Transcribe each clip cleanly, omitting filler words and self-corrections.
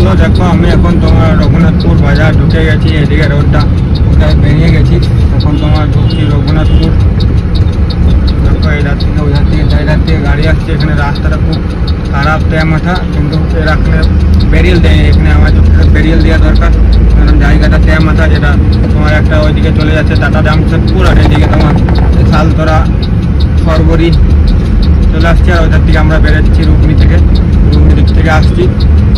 চলো দেখো আমি এখন তোমার রঘুনাথপুর বাজার ঢুকে গেছি। এদিকে রোডটা কোথায় বেরিয়ে গেছি, এখন তোমার ঢুকছি রঘুনাথপুর। দেখো এইধার থেকে ওইধার থেকে চারিধার থেকে গাড়ি আসছে। এখানে রাস্তাটা খুব খারাপ দেয়া মাথা, কিন্তু এখানে বেরিয়েল দেয়। এখানে আমার বেরিয়েল দেওয়া দরকার, কারণ জায়গাটা দেয়া মাথা, যেটা তোমার একটা ওইদিকে চলে যাচ্ছে টাটা জামশেদপুর, আর এইদিকে তোমার শালতরা সরবরি চলে আসছে। আর ওইধার থেকে আমরা বেরোচ্ছি রুগনি দিক থেকে আসছি।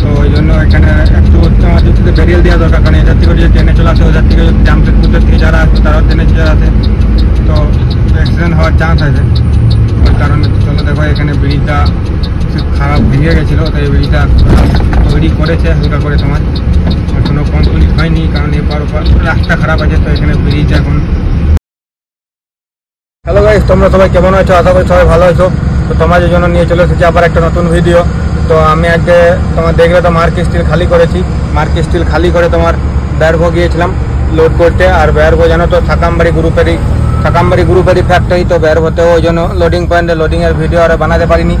তো ওই জন্য এখানে একটু আমাদের থেকে বেরিয়েল দেওয়া দরকার, কারণ এটার থেকে যদি ট্রেনে চলে আসে, ওইধার থেকে জামশেদপুরের থেকে যারা আসবে তারাও ট্রেনে চলে আসে, তো অ্যাক্সিডেন্ট হওয়ার চান্স আছে। ওই কারণে চলো দেখো এখানে ব্রিজটা খারাপ ভেঙে গেছিলো, তো এই ব্রিজটা তৈরি করেছে হালকা করে, তোমার এখনো কমপ্লিট হয়নি, কারণ এরপর রাস্তা খারাপ আছে। তো এখানে ব্রিজ এখন। হ্যালো গাইস, তোমরা সবাই কেমন আছো? আশা করি সবাই ভালো আছো। তো তোমাদের জন্য নিয়ে চলে এসেছি আবার একটা নতুন ভিডিও। তো আমি আজকে তোমার দেখলে তো মার্ক স্টিল খালি করেছি। মার্ক স্টিল খালি করে তোমার বেরভো গিয়েছিলাম লোড করতে। আর বেরভো জানো তো সাকামবাড়ি গ্রুপেরই ফ্যাক্টরি। তো বেরভোতে ওই জন্য লোডিং পয়েন্টে লোডিংয়ের ভিডিও আর বানাতে পারিনি,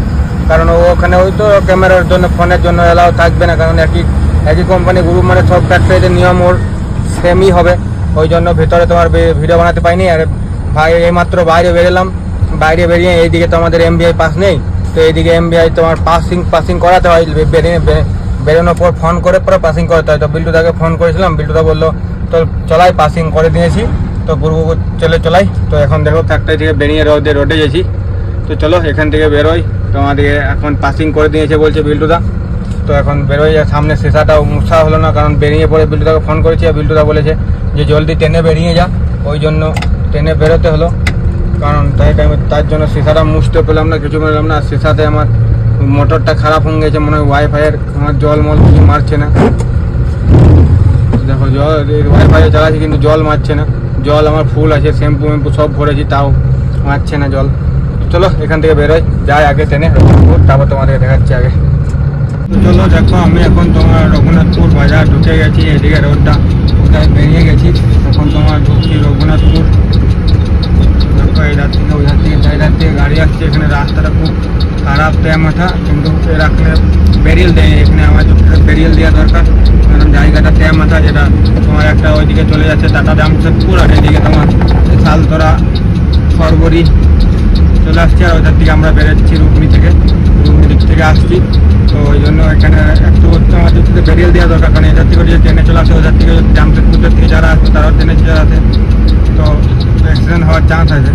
কারণ ওখানে ওই তো ক্যামেরার জন্য ফোনের জন্য এলাও থাকবে না, কারণ একই কোম্পানি গ্রুপ, মানে সব ফ্যাক্টরিতে নিয়ম ওর সেমই হবে। ওই জন্য ভিতরে তোমার ভিডিও বানাতে পারিনি। আর ভাই এইমাত্র বাইরে বেরোলাম, বাইরে বেরিয়ে এইদিকে তো আমাদের এমবিআই পাস নেই, তো এইদিকে এমবিআই তোমার পাসিং করাতে হয়। বেরোনোর পর ফোন করে পরে পাসিং করতে হয়। তো বিল্টুদাকে ফোন করেছিলাম, বিল্টুদা বললো তো চলাই, পাসিং করে দিয়েছি, তো পূর্ব চলাই। তো এখন দেখো ফ্যাক্টরি থেকে বেরিয়ে রোডে গেছি। তো চলো এখান থেকে বেরোই। তো আমাদেরকে এখন পাসিং করে দিয়েছে বলছে বিল্টুদা। তো এখন বেরোই, সামনে শেষাটাও মুছা হলো না, কারণ বেরিয়ে পড়ে বিল্টুদাকে ফোন করেছি। আর বিল্টুদা বলেছে যে জলদি ট্রেনে বেরিয়ে যা, ওই জন্য ট্রেনে বেরোতে হলো, কারণ তার জন্য শেষাটা মুছতে পেলাম না, কিছু পেলাম না। শেষাতে আমার মোটরটা খারাপ হয়ে গেছে, মনে হয় ওয়াইফাইয়ের আমার জল কিছু মারছে না। দেখো ওয়াইফাইয়ে চালাচ্ছি কিন্তু জল মারছে না। জল আমার ফুল আছে, শ্যাম্পু সব ভরেছি, তাও মারছে না জল। চলো এখান থেকে বেরোই, যাই আগে ট্রেনে রঘুনাথপুর, তারপর তোমাদেরকে দেখাচ্ছি আগে। তো চলো দেখো আমি এখন তোমার রঘুনাথপুর বাজার ঢুকে গেছি। এদিকে রোডটা কোথায় বেরিয়ে গেছি, এখন তোমার ঢুকছি রঘুনাথপুর। দেখো এইধার থেকে ওইধার থেকে চারিধার থেকে গাড়ি আসছে। এখানে রাস্তাটা খুব খারাপ দেয়া মাথা, কিন্তু এখানে বেরিয়েল দেয়। এখানে আমার বেরিয়েল দেওয়া দরকার, কারণ জায়গাটা দেয়া মাথা, যেটা তোমার একটা ওইদিকে চলে যাচ্ছে টাটা জামশেদপুর, আর এইদিকে তোমার শালতরা সরবরি চলে আসছে। আর ওইধার থেকে আমরা বেরোচ্ছি রুগনি দিক থেকে আসছি। তো ওই জন্য এখানে একটু আমাদের থেকে বেরিয়েল দেওয়া দরকার, কারণ এটার থেকে যদি ট্রেনে চলে আসে, ওইধার থেকে জামশেদপুরের থেকে যারা আসবে তারাও ট্রেনে চলে আসে, তো অ্যাক্সিডেন্ট হওয়ার চান্স আছে।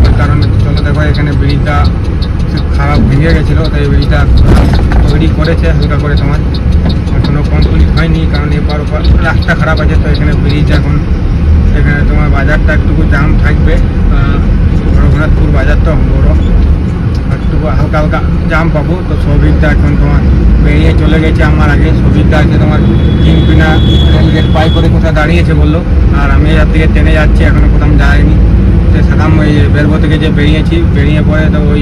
ওই কারণে চলো দেখো এখানে ব্রিজটা খারাপ ভেঙে গেছিলো, তো এই ব্রিজটা তৈরি করেছে হালকা করে, তোমার এখনো কমপ্লিট হয়নি, কারণ এরপর রাস্তা খারাপ আছে। তো এখানে ব্রিজ এখন, এখানে তোমার বাজারটা একটুকু জাম থাকবে। রঘুনাথপুর বাজার তো বড়, একটুকু হালকা জাম পাবো। তো সবিকটা এখন তোমার বেরিয়ে চলে গেছে আমার আগে। সবিকটা আছে তোমার কিনপিনা রেলগেট পাই করে কোথাও দাঁড়িয়েছে বললো, আর আমি এর থেকে ট্রেনে যাচ্ছি, এখনো কোথাও যাইনি। তো সাকাম ওই বেরভো থেকে যে বেরিয়ে পড়ে, তো ওই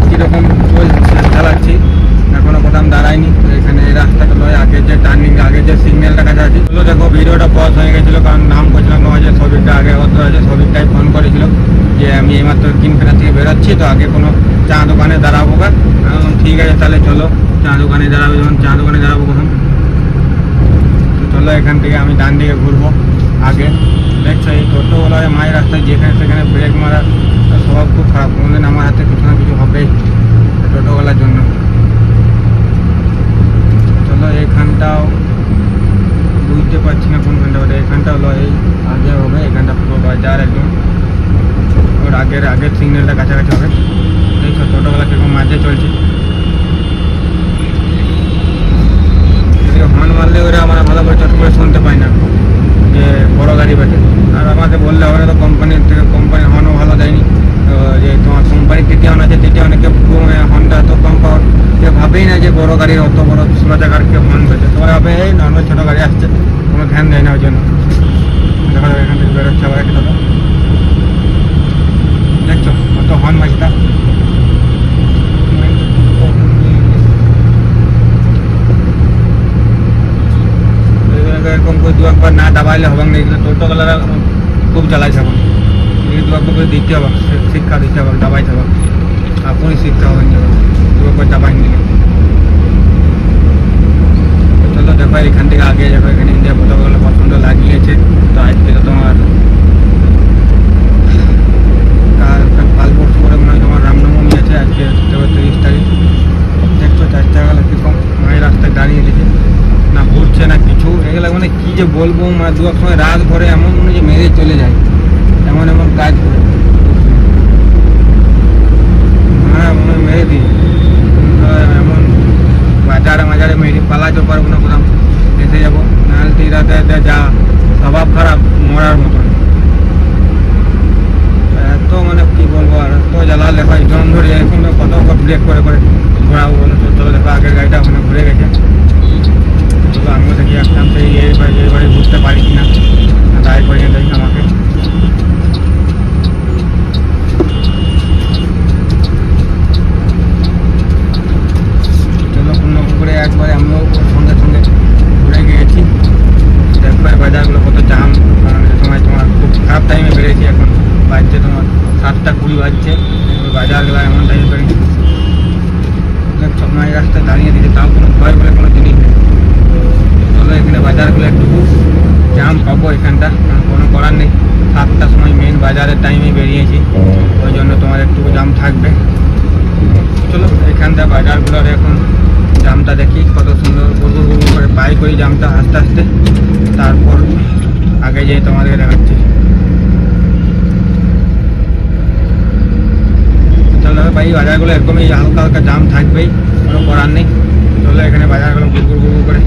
কীরকম চালাচ্ছি, এখনো কোথাও দাঁড়ায়নি। তো এখানে এই রাস্তাটা নয়, আগে যে টার্নিং, আগে যে সিগন্যালটা কাছে আছে। দেখো ভিডিওটা পজ হয়ে গেছিলো, কারণ নাম করছিলাম তোমার যে সবিকটা আগে হতে হয়েছে। সবিকটাই ফোন করেছিল যে আমি এইমাত্র কিনপিনা থেকে বেরোচ্ছি, তো আগে কোনো চা দোকানে দাঁড়াবো। ঠিক আছে তাহলে চলো চা দোকানে দাঁড়াবো, যখন চা দোকানে দাঁড়াবো কখন। তো চলো এখান থেকে আমি ডান দিকে ঘুরবো আগে। দেখছো এই টোটোওয়ালার মায়ের রাস্তায় যেখানে সেখানে ব্রেক মারার স্বভাব খুব খারাপ। কোনোদিন আমার হাতে কিছু না কিছু হবেই টোটোওয়ালার জন্য। চলো এইখানটাও বুঝতে পারছি না কোনখানটা হবে। এখানটা হলো এই আগে হবে, এখানটা পুরো বাজার একদম, ওর আগের সিগন্যালটা কাছাকাছি হবে। দেখছো টোটোওয়ালা কিরকম মাঝে চলছে। হর্ন মারলে ওরা আমরা ভালো করে চট করে শুনতে পাই না যে বড় গাড়ি বেটে। আর আমাকে বললে হবে না, তো কোম্পানির হর্নও ভালো দেয়নি। তো যে তোমার কোম্পানির তৃতীয় হর্ন আছে, তৃতীয় অনেকে হর্নটা এত কম পাওয়ার, কেউ ভাবেই না যে বড় গাড়ির অত বড় 16 চাকার কেউ হর্ন বেটে। সবাই ভাবে এই নর্মাল ছোটো গাড়ি আসছে, কোনো ধ্যান দেয় না। ওই জন্য দেখা যাবে এখান থেকে বেরোচ্ছে আবার একটা টোটো। দেখছো কত হর্ন বাজটা। এরকম করে দু একবার না দাবাইলে হবে না। এগুলো টোটোওয়ালারা খুব চালাইছে এখন, দু একবার করে দিতে হবে, শিক্ষা দিতে হবে, দাবাইতে হবে, আপনি শিখতে হবে দু একবার দাবাই নিলে। দেখো এখান থেকে আগে দেখো এখানে ইন্ডিয়া পতাকাগুলো পছন্দ লাগিয়েছে। তো আজকে তো তোমার কাল পরশু করে মনে হয় তোমার রামনবমী আছে, আজকে 30 তারিখ। দেখছো চারটাবেলা কীরকম মায়ের রাস্তায় দাঁড়িয়ে দিয়েছে, না ঘুরছে না কিছু। এগুলো মানে কী যে বলবো, মানে দু এক সময় রাত ভরে এমন মনে যে মেরে চলে যায়, এমন এমন কাজ করে। হ্যাঁ মনে মেরে দিই এমন, বাজারে মাজারে মেরে পালাতে পারবো না, কোথাও এসে যাবো। নাহলে তো রাতে যা স্বভাব খারাপ মরার মতন, এত মানে কি বলবো। আর এত জ্বালালে হয় জন ধরে এখন কত ব্রেক করে করে ঘোরাবো বলে। তো চলো দেখো আগের গাড়িটা ওখানে ঘুরে গেছে। চলো আমিও দেখি আসলাম সেই এই বাড়ি বুঝতে পারি কিনা, তাই করিয়ে দেখি আমাকে। চলো কোনো করে একবারে আমিও সঙ্গে সঙ্গে ঘুরে গিয়েছি। দেখো বাজারগুলো কত জাম, কারণ সময় তোমার খুব খারাপ টাইমে বেরিয়েছি। এখন বাজছে তোমার 7:20 বাজছে, বাজারগুলো এমন টাইমে বেরিয়েছি। দেখছো মায়ের রাস্তায় দাঁড়িয়ে দিয়েছে, তাও কোনো ভয় বলে কোনো জিনিস নেই। চলো এখানে বাজারগুলো একটু জাম পাবো এখানটা, কোনো করার নেই। 7টার সময় মেন বাজারের টাইমে বেরিয়েছি, ওই জন্য তোমার একটু জাম থাকবে। চলো এখানটা বাজারগুলোর এখন জামটা দেখি কত সুন্দর গুড় গুড় করে পাই করি জামটা আস্তে আস্তে, তারপর আগে যেয়ে তোমাদেরকে দেখাচ্ছি। চলো ভাই বাজারগুলো এরকমই হালকা হালকা জাম থাকবেই, কোনো করার নেই। চলো এখানে বাজারগুলো গুড় গুড় গুড় করে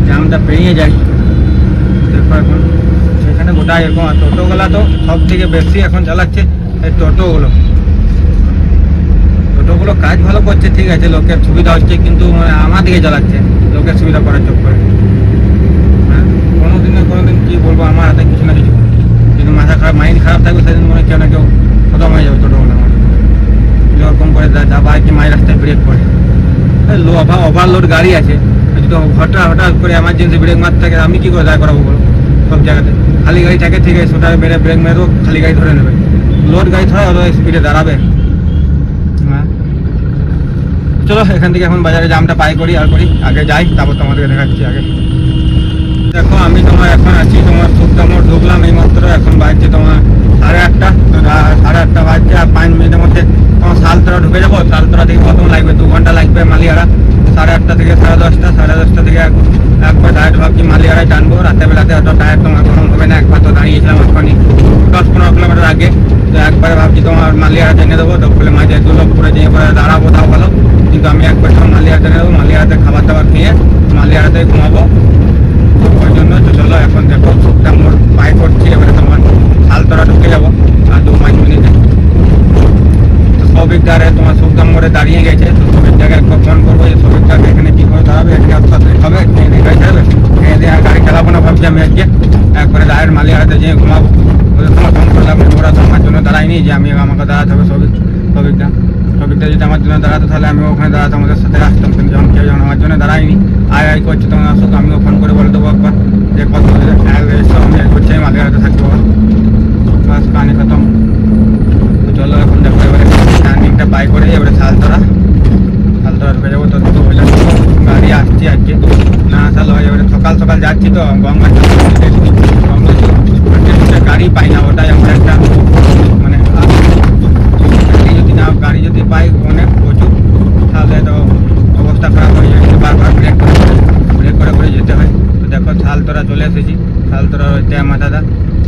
জামটা পেরিয়ে যায়। দেখো এখন এখানে গোটা এরকম, আর টোটোগুলো তো সব থেকে বেশি এখন চালাচ্ছে এই টোটোগুলো। টোটোগুলো কাজ ভালো করছে, ঠিক আছে, লোকের সুবিধা হচ্ছে, কিন্তু মানে আমার দিকে চালাচ্ছে লোকের সুবিধা করার চক্করে। কোনোদিন কি বলবো, আমার হাতে কিছু না কিছু যদি মাথা খারাপ মাইন্ড খারাপ থাকবে সেদিন মনে কেউ না কেউ খতম হয়ে যাবে টোটোগুলো আমার। এরকম করে যাবা কি মায়ের রাস্তায় ব্রেক করে, ওভারলোড গাড়ি আছে, যদি হঠাৎ করে এমার্জেন্সি ব্রেক মারতে থাকে আমি কী করে দায় করাবো বলো। সব জায়গাতে খালি গাড়ি থাকে, ঠিক আছে ওটা বেড়ে ব্রেক মেরে খালি গাড়ি ধরে নেবে, লোড গাড়ি ধরে অত স্পিডে দাঁড়াবে। হ্যাঁ চলো এখান থেকে এখন বাজারে জামটা পাই করি আর করি, আগে যাই তারপর তোমাদেরকে দেখাচ্ছি আগে। দেখো আমি তোমার এখন আছি তোমার সুক্তা মোড় ঢুকলাম এই মাত্র, এখন বাজছে তোমার 8:30। 8:30 বাজছে, আর 5 মিনিটের মধ্যে তোমার সালতরা ঢুকে যাবো। সালতরা থেকে প্রথম লাগবে 2 ঘন্টা লাগবে মালিয়ারা। 8:30 থেকে 10:30, 10:30 থেকে একবার ডাইরেক্ট ভাবছি মালিয়ারায় টানবো। রাতের বেলাতে অত টায়ার তোমার গরম হবে না, একবার তো দাঁড়িয়েছিলাম ওখানে 10-15 কিলোমিটার আগে। তো একবারে ভাবছি তোমার মালিয়ারা টেনে দেবো, দক্ষিণে মাঝে দুর্লভপুরে যেয়ে পরে দাঁড়াবো তাও ভালো, কিন্তু আমি একবার তোমার মালিয়ারা টেনে দেবো। মালিয়ারাতে খাবার দাবার খেয়ে মালিয়ারাতে ঘুমাবো, ওই জন্য। তো চলো এখন দেখো সুক্তা মোড় পাই করছি, এবারে তোমার সালতরা ঢুকে যাবো আর 2-5 মিনিটে। তো সবিকদারে তোমার সুক্তা মোড়ে দাঁড়িয়ে গেছে, তো সবিকদাকে একবার ফোন করবো যে সবিকদাকে এখানে কী করে দাঁড়াবে, এখানে একসাথে হবে খেয়ে দিয়ে গাড়ি ছাড়বে, খেয়ে দিয়ে আর গাড়ি চালাবো না ভাবছি আমি আজকে, একবারে ডাইরেক্ট মালিয়ারাতে যেয়ে ঘুমাবো। ওদের তোমার ফোন করলাম, ওরা তো আমার জন্য দাঁড়ায়নি যে আমি আমাকে দাঁড়াতে হবে। সবিকদা যদি আমার জন্য দাঁড়াতো তাহলে আমি ওখানে দাঁড়াতাম, ওদের সাথে আসতাম, কিন্তু যখন কেউ যখন আমার জন্য দাঁড়ায়নি আয় করছে তখন আসুক, আমিও ফোন করে বলে দেবো একবার যে কত এসো আমি করছি আমি মালিয়ারাতে থাকবো, বাস কাহিনি খতম। তো চলো এখন দেখো এবারে টার্নিংটা বাই করে এবারে সালতরা ঢুকে যাবো। তো দুটো হয়ে যাবে, গাড়ি আসছি আজকে না আসলে হয়। এবারে সকাল সকাল যাচ্ছি তো গঙ্গা গাড়ি পাই না, ওটাই আমার একটা মানে গাড়ি যদি পাই অনেক প্রচুর, তাহলে তো অবস্থা খারাপ হয়ে যায়, বারবার ব্রেক করে যেতে হয়। তো দেখো সালতরা চলে এসেছি, সালতরা ওইটা মাথাদা।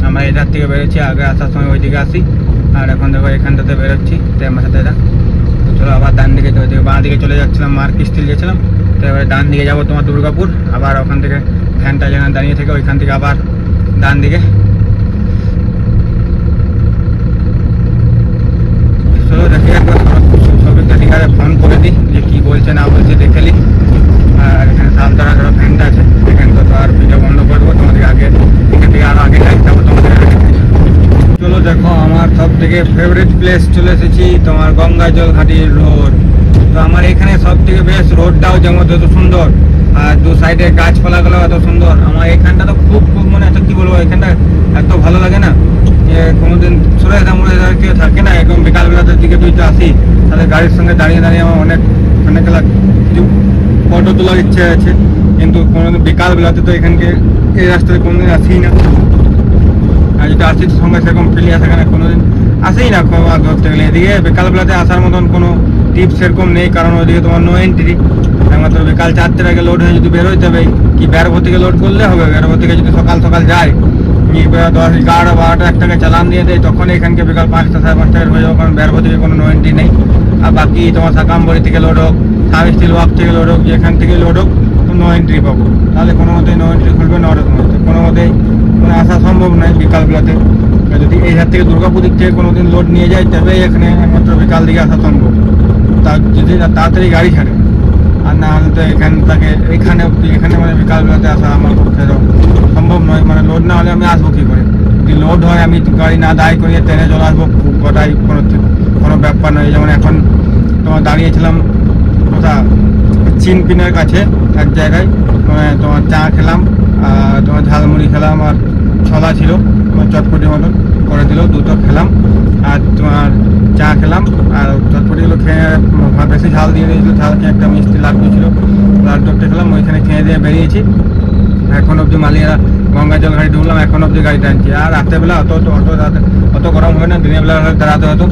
আমরা এধার থেকে বেরোচ্ছি, আগে আসার সময় ওইদিকে আসি, আর এখন দেখো এখানটাতে বেরোচ্ছি মাথাদা। তো চলো আবার ডান দিকে, ওইদিকে বাঁ দিকে চলে যাচ্ছিলাম, মার্ক স্টিল গেছিলাম। তো এবারে ডান দিকে যাবো তোমার দুর্গাপুর, আবার ওখান থেকে ভ্যানটা যেন দাঁড়িয়ে থেকে ওইখান থেকে আবার ডান দিকে। চলো দেখি একবার সবিকটা ঠিকারে ফোন করে দিই যে কী বলছে না বলছে দেখে নিই। আর এখানে সালতরা ধরো ফ্যানটা আছে, এখানে তো আর ভিডিও বন্ধ করবো, তোমাদের আগে এখান থেকে আরও আগে যাই তারপর তোমাদের আগে। চলো দেখো আমার সব থেকে ফেভারিট প্লেস চলে এসেছি, তোমার গঙ্গাজল ঘাটির রোড। তো আমার এখানে সব থেকে বেশ রোডটাও যেমন এত সুন্দর, আর দু সাইডে গাছপালাগুলো এত সুন্দর। আমার এখানটা তো খুব মানে এত কী বলবো, এখানটা এত ভালো লাগে না যে কোনোদিন সুরেশ কেউ থাকে না, একদম বিকালবেলাতে দিকে দুইটা আসি, তাহলে গাড়ির সঙ্গে দাঁড়িয়ে আমার অনেক কিছু ফটো তোলার ইচ্ছে আছে। কিন্তু কোনোদিন বিকালবেলাতে তো এখানকে এই রাস্তাতে কোনোদিন আসেই না, আর যদি আসি তো সঙ্গে সেরকম প্লেয়ার সেখানে কোনোদিন আসেই না মাছ ধরতে গেলে। এদিকে বিকালবেলাতে আসার মতন কোনো টিপস সেরকম নেই, কারণ ওইদিকে তোমার নো এন্ট্রি, একমাত্র বিকাল 4টের আগে লোড হয়ে যদি বেরোতে হবে কি বেরবো থেকে লোড করলে হবে। বেরবো থেকে যদি সকাল সকাল যায় 10, 11, 12, 1 টাকা চালান দিয়ে দেয়, তখন এখানকে বিকাল 5টা, 5:30 হয়ে যাবে, কারণ বেরবো থেকে কোনো নো এন্ট্রি নেই। আর বাকি তোমার সাকামবাড়ি থেকে লোড হোক, সাব স্টিল ওয়াক থেকে লোড হোক, যেখান থেকে লোড হোক নো এন্ট্রি পাবো। তাহলে কোনো মতেই নো এন্ট্রি খুলবে না, ওটা কোনো মতেই মানে আসা সম্ভব নয় বিকালবেলাতে। যদি এই হাত থেকে দুর্গাপুর দিক থেকে কোনোদিন লোড নিয়ে যায় তবে এখানে একমাত্র বিকাল দিকে আসা সম্ভব, তা যদি তাড়াতাড়ি গাড়ি ছাড়ে। আর না হলে তো এখানে মানে বিকালবেলাতে আসা আমার পক্ষে সম্ভব নয়। মানে লোড না হলে আমি আসবো কী করে? যদি লোড হয় আমি গাড়ি না দাঁড় করিয়ে ট্রেনে চলে আসবো, গোটাই কোনো ব্যাপার নয়। যেমন এখন তোমার দাঁড়িয়েছিলাম কোথা চিনপিনের কাছে এক জায়গায়, মানে তোমার চা খেলাম আর তোমার ঝালমুড়ি খেলাম আর ছলা ছিল তোমার চটপটি মতন করে দিল, দুটো খেলাম আর তোমার চা খেলাম আর চটপটিগুলো খেয়ে বেশি ঝাল দিয়ে দিয়েছিল, ঝাল খেয়ে একটা মিষ্টি লাড্ডু ছিল, লাড্ডুটা খেলাম, ওইখানে খেয়ে দিয়ে বেরিয়েছি। এখন অবধি মালিয়া গঙ্গা জল গাড়ি ঢুকলাম, এখন অবধি গাড়ি টানছি। আর রাত্রেবেলা অত গরম হবে না, দিনের বেলা দাঁড়াতে হতো,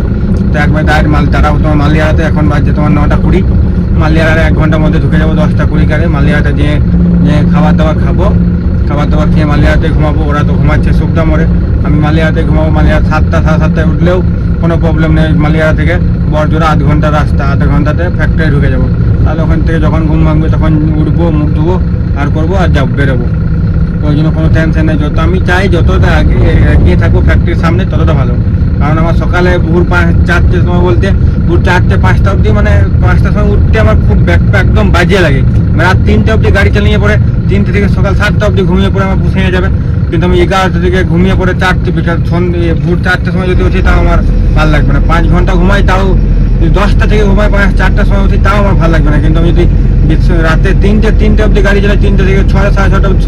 তো একবার ডাইরেক্ট দাঁড়াবো তোমার মালিয়াতে। এখন বাজছে তোমার 9টা 20, মালিয়ারে 1 ঘন্টার মধ্যে ঢুকে যাবো 10টা 20 গাড়ি। মালিয়াতে যে খাবার দাবার খাবো, খাবার দাবার খেয়ে মালিয়াতে ঘুমাবো। ওরা তো ঘুমাচ্ছে সুবদা মোড়ে, আমি মালিয়াতে ঘুমাবো। মালিয়া 7টা 7:30 উঠলেও কোনো প্রবলেম নেই। মালিয়া থেকে বড়জোড়া 1 ঘন্টার রাস্তা, 1/2 ঘন্টাতে ফ্যাক্টরি ঢুকে যাবো। তাহলে ওখান থেকে যখন ঘুম ভাঙবে তখন উঠবো, মুখ ধুবো আর করবো আর যাবো, বেরোবো। তো ওই জন্য কোনো টেনশন নেই। যত আমি চাই যতটা এগিয়ে থাকবো ফ্যাক্টরির সামনে ততটা ভালো, কারণ আমার সকালে ভোর 4টের সময় বলতে ভোর 4টে 5টা অবধি, মানে 5টার সময় উঠতে আমার খুব ব্যাকটা একদম বাজিয়ে লাগে। রাত 3টে অবধি গাড়ি চালিয়ে পরে 3টে থেকে সকাল 7টা অবধি ঘুমিয়ে পড়ে আমার পুষিয়ে যাবে। কিন্তু আমি 11টা থেকে ঘুমিয়ে পড়ে 4টে ভোর 4টের সময় যদি উঠি তাও আমার ভালো লাগবে না। 5 ঘন্টা ঘুমাই তাও, 10টা থেকে ঘুমাই 4টার সময় উঠি তাও আমার ভালো লাগবে না। কিন্তু আমি যদি রাতে 3টে অবধি গাড়ি চালাই, 3টে থেকে 6, 6:30 অবধি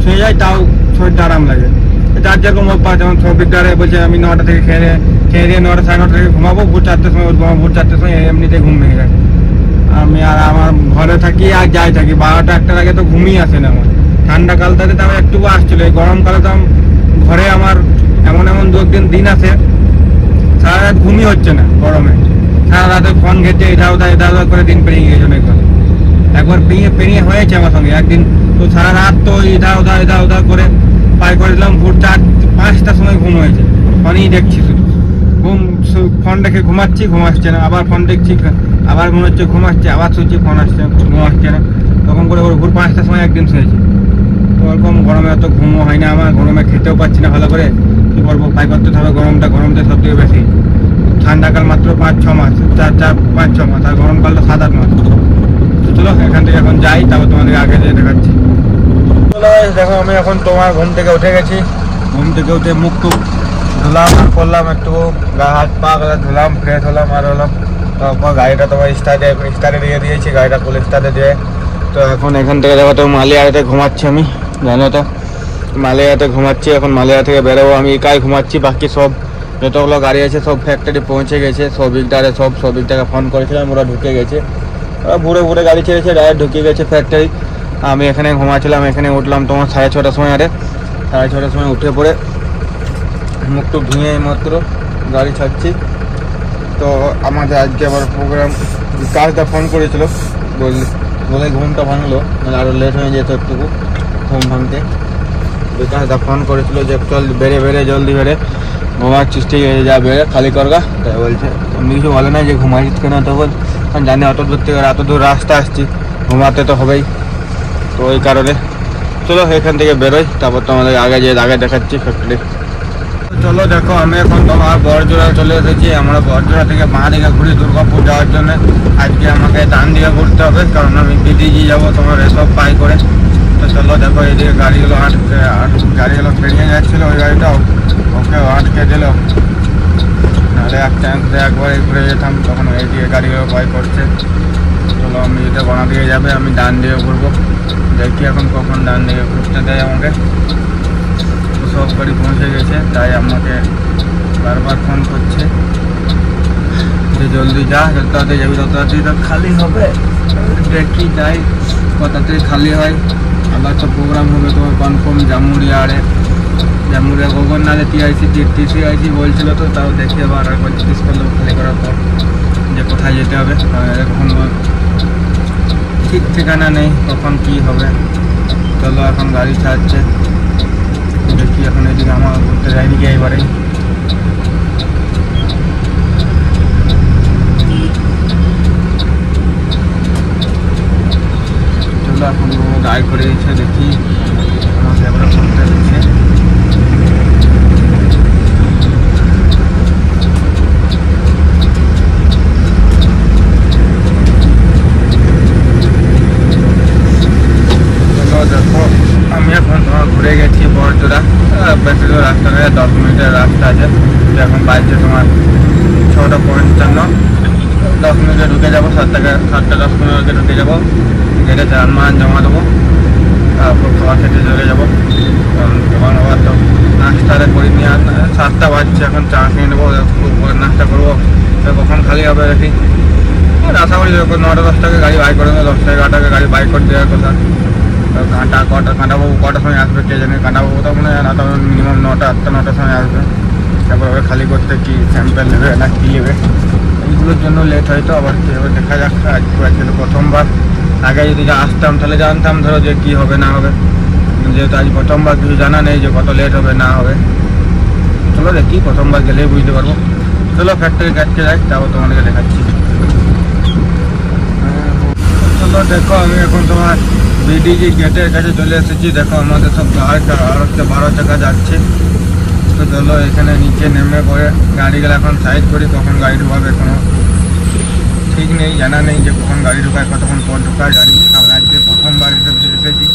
শুয়ে যাই, তাও শরীরটা আরাম লাগে। যার যেরকম অভ্যাস, যেমন সৌভিকদারে বলছে আমি 9টা থেকে খেয়ে দিয়ে 9টা 9:30 থেকে ঘুমাবো, ভোর 4টের সময় উঠবো, ভোর 4টের সময় এমনিতে ঘুম ভেঙে যায়। আমি আর আমার ঘরে থাকি আর যাই থাকি 12টা 1টার আগে তো ঘুমিয়ে আসে না আমার। ঠান্ডাকালটাতে তো আমার একটু আসছিল, এই গরমকালে তো ঘরে আমার এমন 2 দিন আছে সারা রাত ঘুমই হচ্ছে না গরমে। সারা রাতে ফোন ঘেটে এটা ওটা করে দিন পেরিয়ে গেছে। একবার পেরিয়ে হয়েছে আমার সঙ্গে একদিন, তো সারা রাত তো এটা ওটা করে পাই করে দিলাম। ভোর 4-5টার সময় ঘুম হয়েছে, ফোনই দেখছি শুধু। ফোন দেখে ঘুমাচ্ছে না, আবার ফোন দেখছি, আবার মনে হচ্ছে ঘুমাচ্ছে, আবার শুনছি ফোন আসছে, ঘুমাচ্ছে না। তখন করে ভোর 5টার সময় একদিন শুয়েছি। তো ওরকম গরমে অত ঘুমও হয় না আমার, গরমে খেতেও পাচ্ছি না ভালো করে। কী করবো, পাই করতে হবে। গরমটা সব থেকে বেশি। ঠান্ডাকাল মাত্র 5-6 মাস, 4-5-6 মাস, আর গরমকাল তো 7-8 মাস। তো চলো এখান থেকে এখন যাই, তারপর তোমাদের আগে যেয়ে দেখাচ্ছি। দেখো আমি এখন তোমার ঘুম থেকে উঠে গেছি। ঘুম থেকে উঠে মুখ টুক ধুলাম আর করলাম, একটু গা হাত পা গলা ধুলাম, ফ্রেশ হলাম আর হলাম। তারপর গাড়িটা তোমার স্টার্টে দিয়ে দিয়েছি, গাড়িটা ফুল স্টার্টে দিয়ে। তো এখন এখান থেকে দেখো তো মালিয়াতে ঘুমাচ্ছি আমি, জানো তো মালিয়াতে ঘুমাচ্ছি। এখন মালিয়া থেকে বেরোবো, আমি একাই ঘুমাচ্ছি, বাকি সব যতগুলো গাড়ি আছে সব ফ্যাক্টরি পৌঁছে গেছে। সৌভিকটাকে ফোন করেছিলাম, ওরা ঢুকে গেছে। ওরা ভোরে গাড়ি ছেড়েছে, ডাইরেক্ট ঢুকে গেছে ফ্যাক্টরি। আমি এখানে ঘুমাচ্ছিলাম, এখানে উঠলাম তোমার 6:30টার সময়। 6:30টার সময় উঠে পড়ে মুখ টুক ধুয়ে মাত্র গাড়ি ছাড়ছি। তো আমাদের আজকে আবার প্রোগ্রাম, কাজটা ফোন করেছিল বলে ঘুমটা ভাঙলো, মানে আরও লেট হয়ে যেত একটুকু ঘুম ভাঙতে। বিকাশদা ফোন করেছিল যে চল বেড়ে জলদি বেড়ে, ঘুমাচ্ছিস, ঠিক আছে যা বেড়ে খালি করগা। তাই বলছে, অন্য কিছু বলে না যে ঘুমাইছিস কেন, তখন জানি অত দূর থেকে এত দূর রাস্তা আসছি, ঘুমাতে তো হবেই। তো ওই কারণে চলো এখান থেকে বেরোই, তারপর তোমাদের আগে দেখাচ্ছি ফ্যাক্টরি। চলো দেখো আমি এখন তোমার বড়জোড়া চলে এসেছি। আমরা বড়জোড়া থেকে বাঁ দিকে ঘুরি দুর্গাপুর যাওয়ার জন্য। আজকে আমাকে ডান দিকে ঘুরতে হবে, কারণ আমি বিডিজি যাবো তোমার এসব পাই করে। তো চলো দেখো এদিকে গাড়িগুলো পেরিয়ে যাচ্ছিলো, ওই গাড়িটাও ওকে আটকে দিল, নাহলে এক চান্স একবার ঘুরে যেতাম। তখন এইদিকে গাড়িগুলো পাই করছে। চলো আমি যেটা বাঁ দিকে যাবে, আমি ডান দিকে ঘুরবো। দেখি এখন কখন ডান দিকে ঘুরতে দেয় আমাকে। সব গাড়ি পৌঁছে গেছে, তাই আমাকে বারবার ফোন করছে যে জলদি যা, যত তাড়াতাড়ি যাবি তত তাড়াতাড়ি তো খালি হবে। দেখি যাই কত তাড়াতাড়ি খালি হয়। আবার তো প্রোগ্রাম হবে তোমার কনফার্ম জামুরিয়া গগননাথে টিসিআইসি বলছিল, তো তাও দেখি আবার একবার জিজ্ঞেস করলেও খালি করার পর যে কোথায় যেতে হবে। এখন ঠিক ঠিকানা নেই কখন কি হবে। চলো এখন গাড়ি ছাড়ছে, দেখি এখন এদিকে আমার ঘুরতে যায়নি কি এবারে। চলো এখন গাড়ি করে দিচ্ছে, দেখি আমাকে এবারে ফোনটা দিচ্ছে। দেখো আমি এখন তোমার ঘুরে গেছি বড়জোড়া, বেশি দূর রাস্তা নেই, 10 মিনিটের রাস্তা আছে। এখন বাজছে তোমার 6:55, 10 মিনিটে ঢুকে যাবো। 7:10 ঢুকে যাবো, গেটে যানবাহন জমা দেবো, তারপর খাওয়া খেতে চলে যাবো। তখন আবার তো নাস্তাটা করি নিয়ে 7টা বাজছে, এখন চা খেয়ে নেবো, নাস্তা করবো। কখন খালি হবে দেখি, আশা করি 9টা-10টাকে গাড়ি বাই করে দেবো, 10টা-11টাকে গাড়ি বাই করে দেওয়ার কথা। কাঁটাবাবু কটার সময় আসবে কে জানে, কাঁটাবাবু তো মনে হয় না, তখন মিনিমাম 9টার সময় আসবে। তারপর ওরা খালি করতে কি স্যাম্পেল নেবে না কী নেবে, এইগুলোর জন্য লেট হয়তো। আবার কী হবে দেখা যাক। আজকে প্রথমবার, আগে যদি আসতাম তাহলে জানতাম ধরো যে কী হবে না হবে, যেহেতু আজ প্রথমবার কিছু জানা নেই যে কত লেট হবে না হবে। চলো দেখি, প্রথমবার গেলেই বুঝতে পারবো। চলো ফ্যাক্টরি কাটতে যাই, তাও তোমাদেরকে দেখাচ্ছি। চলো দেখো আমি এখন তোমার বিডিজি গেটের কাছে চলে এসেছি। দেখো আমাদের সব আর একটা 12 চাকা যাচ্ছে। তো চলো এখানে নিচে নেমে পড়ে গাড়িগুলো এখন সাইড করি, কখন গাড়ি ঢুকাবে কোনো ঠিক নেই, জানা নেই যে কখন গাড়ি ঢুকায়, কতক্ষণ পর ঢুকায় গাড়ি। আজকে প্রথমবার এসেছি।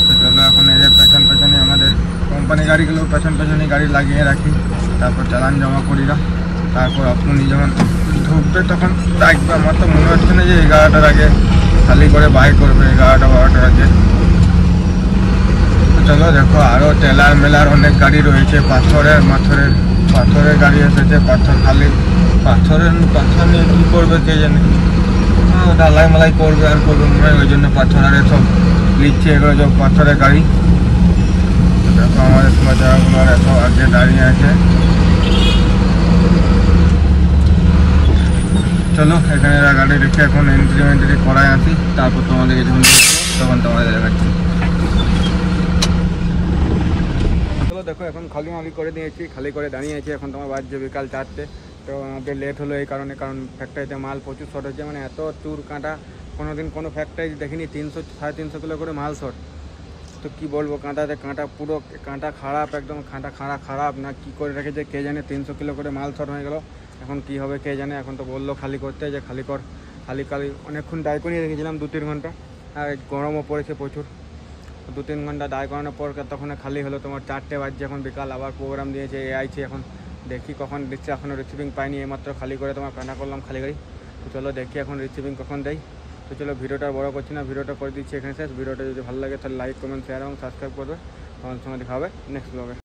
তো চলো এখন এদের পেছনে আমাদের কোম্পানি গাড়িগুলো পেছনে গাড়ি লাগিয়ে রাখি, তারপর চালান জমা করি না। তারপর আপনি যখন ঢুকবে তখন ডাকবে। আমার তো মনে হচ্ছে না যে 11টার আগে খালি করে বাই করবে, 11টা-12টার আগে। চলো দেখো আরও টেলার মেলার অনেক গাড়ি রয়েছে, পাথরের গাড়ি এসেছে। পাথর নিয়ে কী করবে কে জানে, ঢালাই মালাই করবে আর করবে মনে হয়, ওই জন্য পাথর আর এসব লিখছে, এগুলো সব পাথরের গাড়ি। দেখো আমাদের জায়গাগুলো আর এত আগে দাঁড়িয়ে আছে। চলো এখানে গাড়ি রেখে এখন এন্ট্রি করাই আসি, তারপর তোমাদেরকে যখন তখন তোমাদের দেখাচ্ছি। চলো দেখো এখন খালি করে দিয়েছি, খালি করে দাঁড়িয়ে আছি। এখন তোমার বাজছে বিকাল 4টে। তো আমাদের লেট হলো এই কারণ ফ্যাক্টরিতে মাল প্রচুর শর্ট হচ্ছে, মানে এত চুর কাঁটা কোনোদিন কোনো ফ্যাক্টরি দেখিনি। 300-350 কিলো করে মাল শর্ট। তো কী বলবো, কাঁটা পুরো কাঁটা খারাপ, একদম খারাপ না কী করে রেখেছে কে জানে। 300 কিলো করে মাল শর্ট হয়ে গেলো, এখন কি হবে কে জানে। এখন তো বললো খালি করতে, যে খালি অনেকক্ষণ দায় করিয়ে রেখেছিলাম 2-3 ঘন্টা, আর গরমও পড়েছে প্রচুর। 2-3 ঘন্টা দায় করানোর পর তখন খালি হলো তোমার 4টে বাজছে এখন বিকাল। আবার প্রোগ্রাম দিয়েছে এআইছে, এখন দেখি কখন দিচ্ছে, এখনও রিসিভিং পাইনি। এইমাত্র খালি করে তোমার কান্না করলাম খালি গাড়ি। তো চলো দেখি এখন রিসিভিং কখন দেয়। তো চলো ভিডিওটা বড় করছি না, ভিডিওটা করে দিচ্ছি এখানে শেষ। ভিডিওটা যদি ভালো লাগে তাহলে লাইক, কমেন্ট, শেয়ার এবং সাবস্ক্রাইব করবে। তোমার সঙ্গে দেখা হবে নেক্সট ব্লগে।